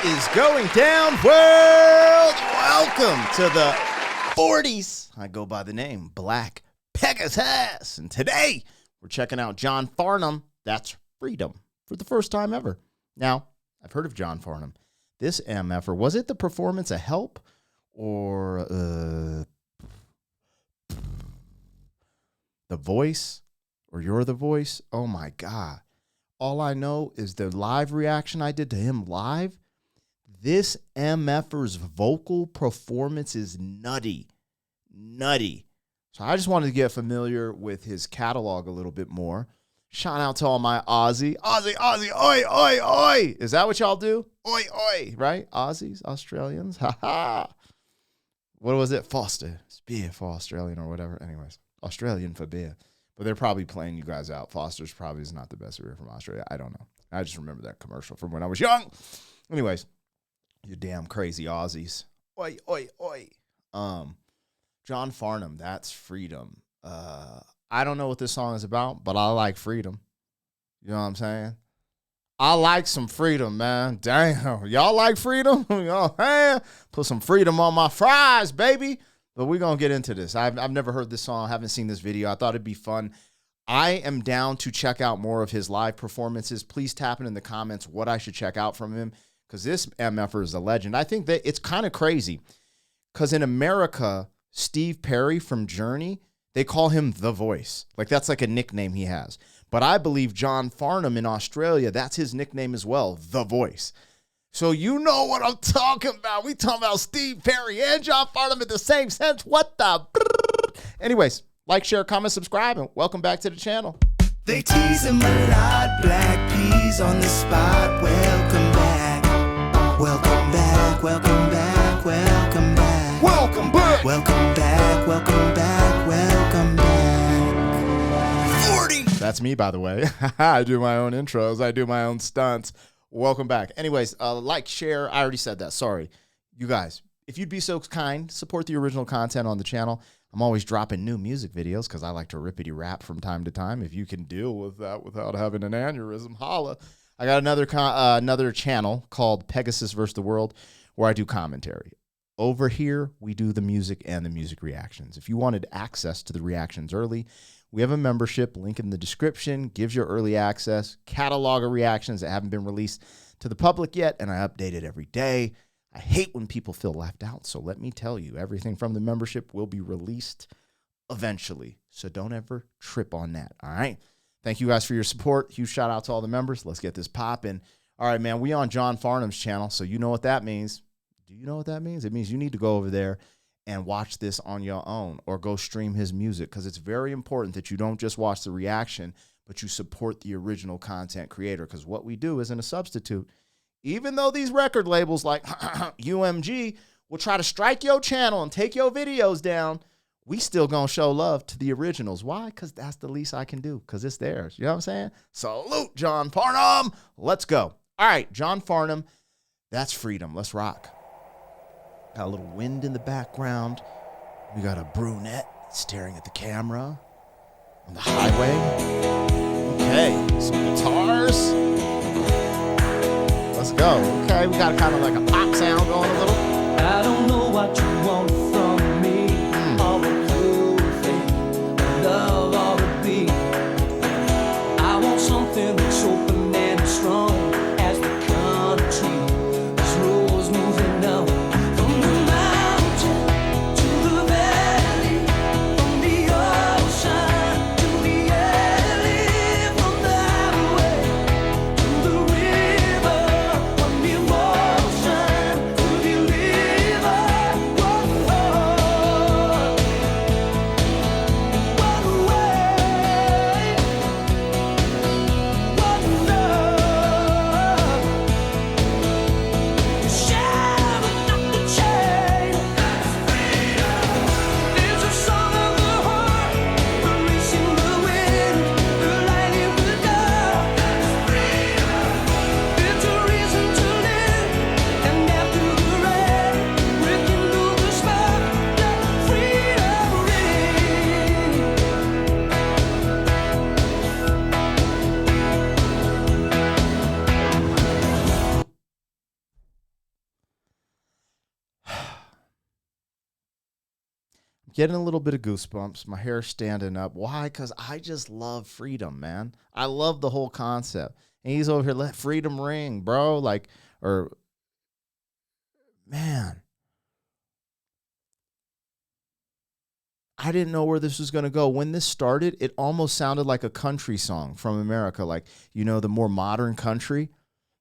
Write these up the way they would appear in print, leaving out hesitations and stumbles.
is going down, world? Welcome to the 40s. I go by the name Black Pegasus, and today we're checking out John Farnham. That's Freedom for the first time ever. Now, I've heard of John Farnham. This MFer, was it the performance a help or the voice or you're the voice? Oh my God. All I know is the live reaction I did to him live. This MFer's vocal performance is nutty. So I just wanted to get familiar with his catalog a little bit more. Shout out to all my Aussie, oi, oi, oi. Is that what y'all do? Oi, oi, right? Aussies, Australians, ha. What was it? Foster. It's beer for Australian or whatever. Anyways, Australian for beer. But they're probably playing you guys out. Foster's probably is not the best beer from Australia. I don't know. I just remember that commercial from when I was young. Anyways, you damn crazy Aussies. Oi, oi, oi. John Farnham, that's Freedom. I don't know what this song is about, but I like freedom. You know what I'm saying? I like some freedom, man. Damn. Y'all like freedom? Put some freedom on my fries, baby. But we're going to get into this. I've never heard this song. I haven't seen this video. I thought it'd be fun. I am down to check out more of his live performances. Please tap in the comments what I should check out from him, because this MFer is a legend. I think that it's kind of crazy because in America, Steve Perry from Journey, they call him The Voice. Like, that's like a nickname he has. But I believe John Farnham in Australia, that's his nickname as well, The Voice. So you know what I'm talking about. We talking about Steve Perry and John Farnham in the same sense. What the? Anyways, like, share, comment, subscribe, and welcome back to the channel. They tease him a lot, black peas on the spot. Welcome back, welcome back, welcome back, welcome back. Welcome back. Welcome back, welcome back, welcome back. 40. That's me, by the way. I do my own intros. I do my own stunts. Welcome back. Anyways, like, share. I already said that. Sorry. You guys, if you'd be so kind, support the original content on the channel. I'm always dropping new music videos because I like to rippity rap from time to time. If you can deal with that without having an aneurysm, holla. I got another channel called Pegasus vs. the World where I do commentary. Over here, we do the music and the music reactions. If you wanted access to the reactions early, we have a membership, link in the description, gives you early access, catalog of reactions that haven't been released to the public yet, and I update it every day. I hate when people feel left out, so let me tell you, everything from the membership will be released eventually, so don't ever trip on that, all right? Thank you guys for your support. Huge shout out to all the members. Let's get this popping. All right, man, we on John Farnham's channel, so you know what that means. Do you know what that means? It means you need to go over there and watch this on your own or go stream his music, because it's very important that you don't just watch the reaction, but you support the original content creator, because what we do isn't a substitute. Even though these record labels like UMG will try to strike your channel and take your videos down, we still gonna show love to the originals. Why? Because that's the least I can do, because it's theirs. You know what I'm saying? Salute, John Farnham. Let's go. All right, John Farnham, that's Freedom. Let's rock. Got a little wind in the background. We got a brunette staring at the camera on the highway. Okay, some guitars. Let's go. Okay, we got kind of like a pop sound going a little. I don't know what you want from me. All the blue thing, love, all the beat. I want something that's open and strong as the country. This road's moving up. getting a little bit of goosebumps. My hair standing up. Why? Because I just love freedom, man. I love the whole concept. And he's over here, let freedom ring, bro. Like, or, man, I didn't know where this was going to go. When this started, it almost sounded like a country song from America, like, you know, the more modern country.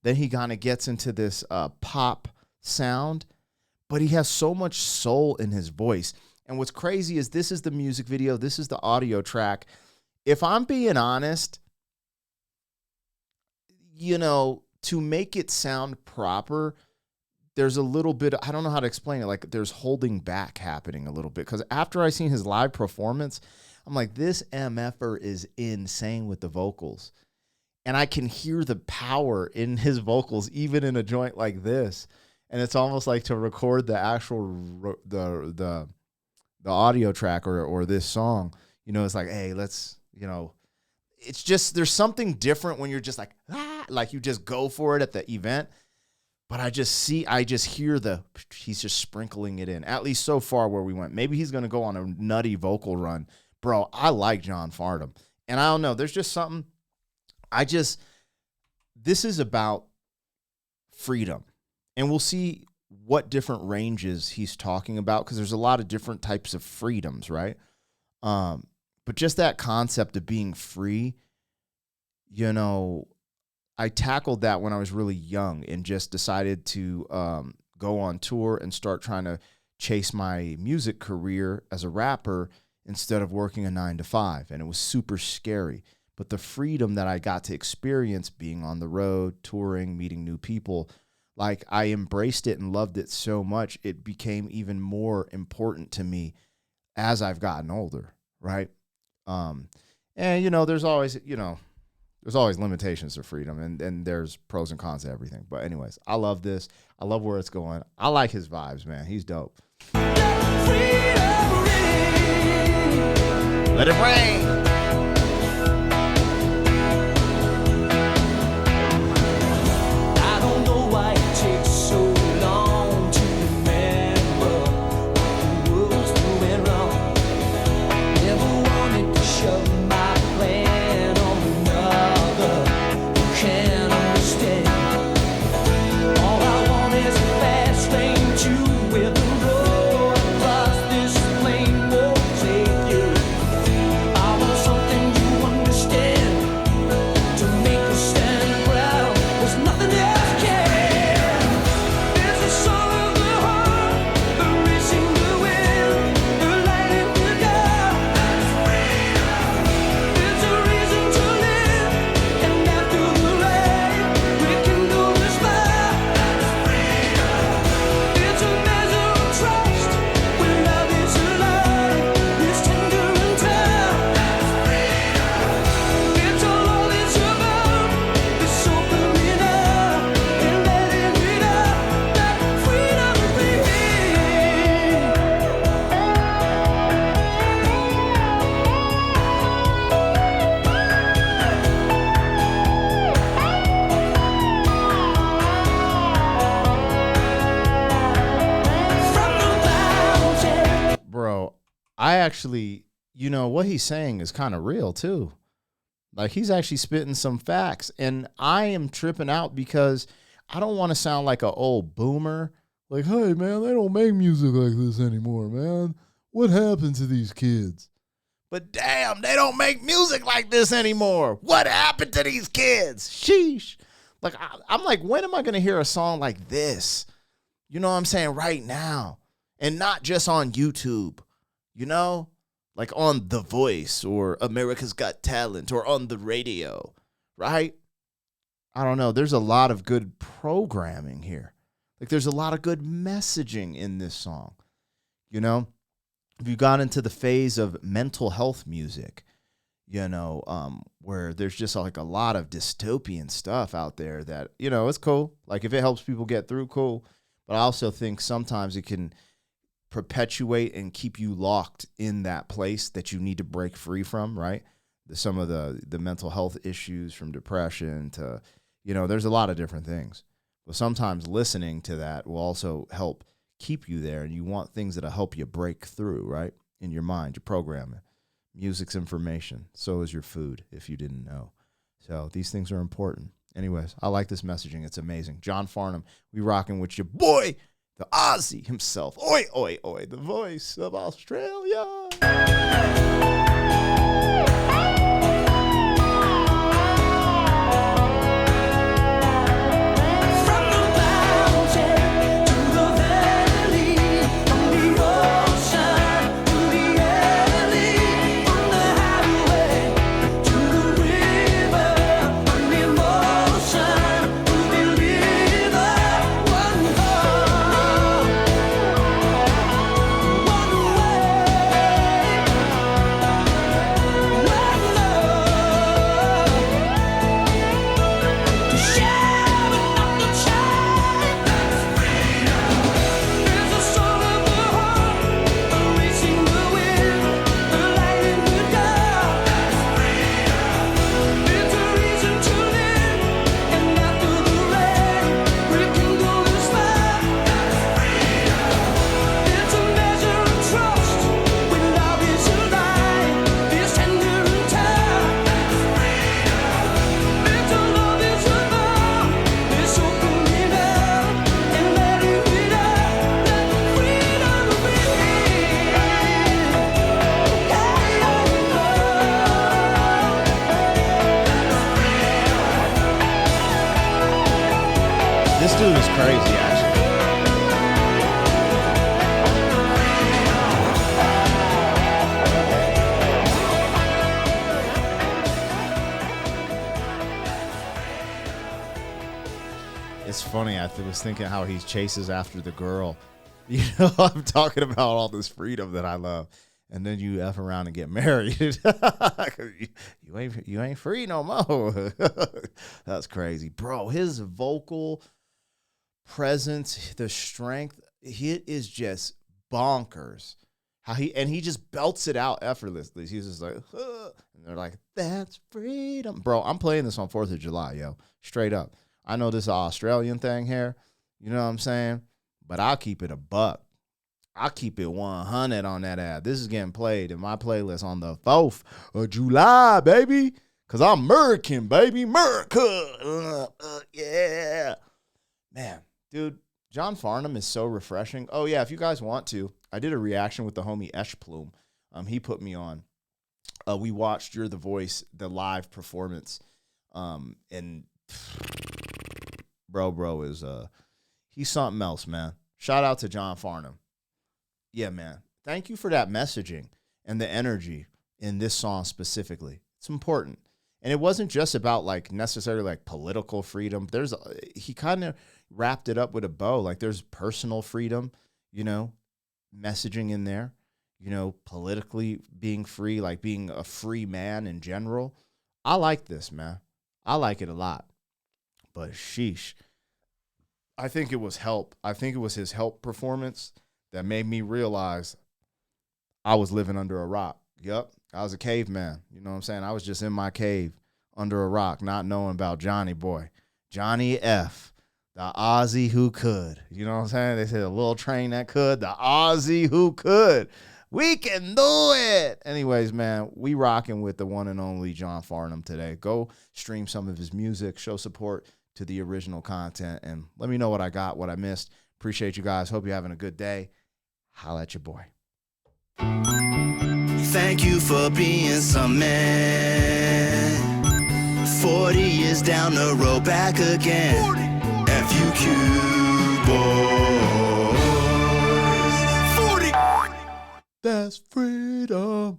Then he kind of gets into this pop sound, but he has so much soul in his voice. And what's crazy is this is the music video. This is the audio track. If I'm being honest, you know, to make it sound proper, there's a little bit, I don't know how to explain it. Like there's holding back happening a little bit. Because after I seen his live performance, I'm like, this MFer is insane with the vocals. And I can hear the power in his vocals, even in a joint like this. And it's almost like to record the actual, the audio track or this song, you know, it's like, hey, let's, you know, it's just, there's something different when you're just like you just go for it at the event. But I just hear he's just sprinkling it in, at least so far where we went. Maybe he's going to go on a nutty vocal run. Bro, I like John Farnham. And I don't know, there's just something, this is about freedom. And we'll see what different ranges he's talking about, because there's a lot of different types of freedoms, right? But just that concept of being free, you know, I tackled that when I was really young and just decided to go on tour and start trying to chase my music career as a rapper instead of working a 9-to-5. And it was super scary. But the freedom that I got to experience being on the road, touring, meeting new people, like I embraced it and loved it so much, it became even more important to me as I've gotten older, right? And, you know, there's always limitations to freedom, and there's pros and cons to everything. But anyways, I love this. I love where it's going. I like his vibes, man. He's dope. Let it rain. I don't know why it takes so long to remember what the world's doing wrong. Never wanted to shove my plan on another who can't understand. All I want is a fast lane to where the road across this plain won't take you. I want something you understand to make you stand proud. There's nothing else can. It's a song of the heart, the racing the wind, the light in the dark. It's a reason to live, and after the rain, we can go this far. It's a measure of trust when love is alive, it's tender and tough. It's all it's about, it's opening up and letting it out, let freedom ring. From the mountain. Bro, I actually, you know, what he's saying is kind of real too. Like he's actually spitting some facts, and I am tripping out because I don't want to sound like an old boomer. Like, hey man, they don't make music like this anymore, man. What happened to these kids? But damn, they don't make music like this anymore. What happened to these kids? Sheesh. Like, I'm like, when am I going to hear a song like this? You know what I'm saying? Right now. And not just on YouTube, you know? Like on The Voice or America's Got Talent or on the radio, right? I don't know. There's a lot of good programming here. Like there's a lot of good messaging in this song, you know? If you got into the phase of mental health music, you know, where there's just like a lot of dystopian stuff out there that, you know, it's cool. Like if it helps people get through, cool. But I also think sometimes it can perpetuate and keep you locked in that place that you need to break free from, right? Some of the mental health issues, from depression to, you know, there's a lot of different things. But sometimes listening to that will also help keep you there, and you want things that'll help you break through, right? in your mind, your programming. Music's information. So is your food, if you didn't know. So these things are important. Anyways, I like this messaging. It's amazing. John Farnham, we rocking with your boy, the Aussie himself. Oi, oi, oi, the voice of Australia. This dude is crazy, actually. It's funny. I was thinking how he chases after the girl. You know, I'm talking about all this freedom that I love. And then you F around and get married. you ain't free no more. That's crazy. Bro, his vocal presence, the strength, it is just bonkers. He just belts it out effortlessly. He's just like, huh. And they're like, that's freedom. Bro, I'm playing this on 4th of July, yo. Straight up. I know this is an Australian thing here. You know what I'm saying? But I'll keep it a buck. I'll keep it 100 on that ad. This is getting played in my playlist on the 4th of July, baby. Because I'm American, baby. America. Yeah. Man, dude, John Farnham is so refreshing. Oh, yeah, if you guys want to, I did a reaction with the homie Eshplum. He put me on. We watched You're the Voice, the live performance. And bro is he's something else, man. Shout out to John Farnham. Yeah, man. Thank you for that messaging and the energy in this song specifically. It's important. And it wasn't just about like necessarily like political freedom. He kind of wrapped it up with a bow. Like there's personal freedom, you know, messaging in there, you know, politically being free, like being a free man in general. I like this, man. I like it a lot. But sheesh. I think it was Help. I think it was his Help performance that made me realize I was living under a rock. Yep, I was a caveman. You know what I'm saying? I was just in my cave under a rock, not knowing about Johnny Boy. Johnny F., the Aussie who could. You know what I'm saying? They said a little train that could. The Aussie who could. We can do it. Anyways, man, we rocking with the one and only John Farnham today. Go stream some of his music, show support to the original content, and let me know what I got, what I missed. Appreciate you guys. Hope you're having a good day. Holla at your boy. Thank you for being some man. 40 years down the road, back again. FUQ boys. 40. That's freedom.